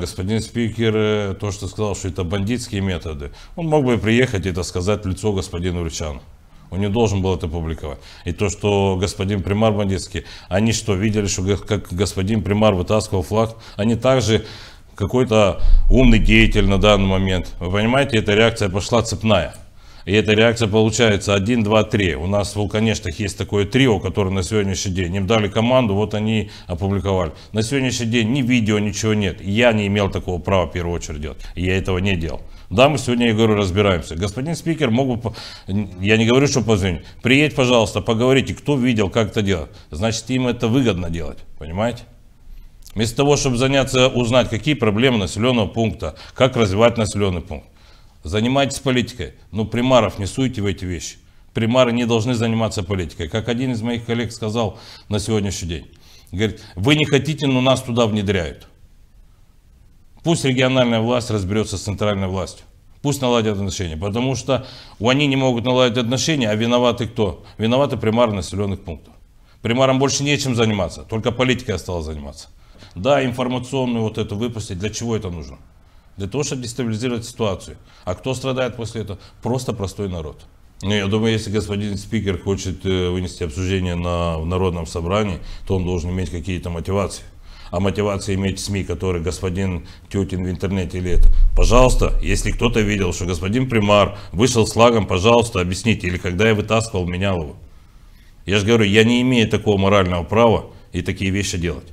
Господин спикер, то, что сказал, что это бандитские методы, он мог бы приехать и это сказать в лицо господину Рычану. Он не должен был это публиковать. И то, что господин примар бандитский, они что, видели, что как господин примар вытаскивал флаг, они также какой-то умный деятель на данный момент. Вы понимаете, эта реакция пошла цепная. И эта реакция получается 1, 2, 3. У нас в Вулканештах есть такое трио, которое на сегодняшний день, им дали команду, вот они опубликовали. На сегодняшний день ни видео, ничего нет. Я не имел такого права в первую очередь делать. И я этого не делал. Да, мы сегодня, я говорю, разбираемся. Господин спикер мог бы, я не говорю, что позвонить. Приедь, пожалуйста, поговорите, кто видел, как это делать. Значит, им это выгодно делать, понимаете? Вместо того, чтобы заняться, узнать, какие проблемы населенного пункта, как развивать населенный пункт. Занимайтесь политикой, но примаров не суйте в эти вещи. Примары не должны заниматься политикой. Как один из моих коллег сказал на сегодняшний день. Говорит, вы не хотите, но нас туда внедряют. Пусть региональная власть разберется с центральной властью. Пусть наладят отношения. Потому что они не могут наладить отношения, а виноваты кто? Виноваты примары населенных пунктов. Примарам больше нечем заниматься, только политикой осталось заниматься. Да, информационную вот эту выпустить, для чего это нужно? Для того, чтобы дестабилизировать ситуацию. А кто страдает после этого? Просто простой народ. Ну, я думаю, если господин спикер хочет вынести обсуждение в народном собрании, то он должен иметь какие-то мотивации. А мотивация иметь СМИ, который господин Тютин в интернете или это. Пожалуйста, если кто-то видел, что господин примар вышел с флагом, пожалуйста, объясните. Или когда я вытаскивал, менял его. Я же говорю, я не имею такого морального права и такие вещи делать.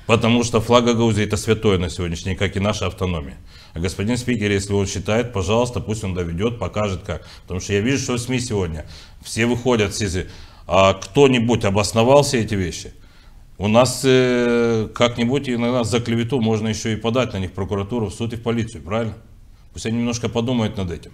Потому что флаг Гагаузии это святое на сегодняшний день, как и наша автономия. А господин спикер, если он считает, пожалуйста, пусть он доведет, покажет как. Потому что я вижу, что в СМИ сегодня все выходят, а кто-нибудь обосновал все эти вещи. У нас как-нибудь иногда за клевету можно еще и подать на них в прокуратуру, в суд и в полицию, правильно? Пусть они немножко подумают над этим.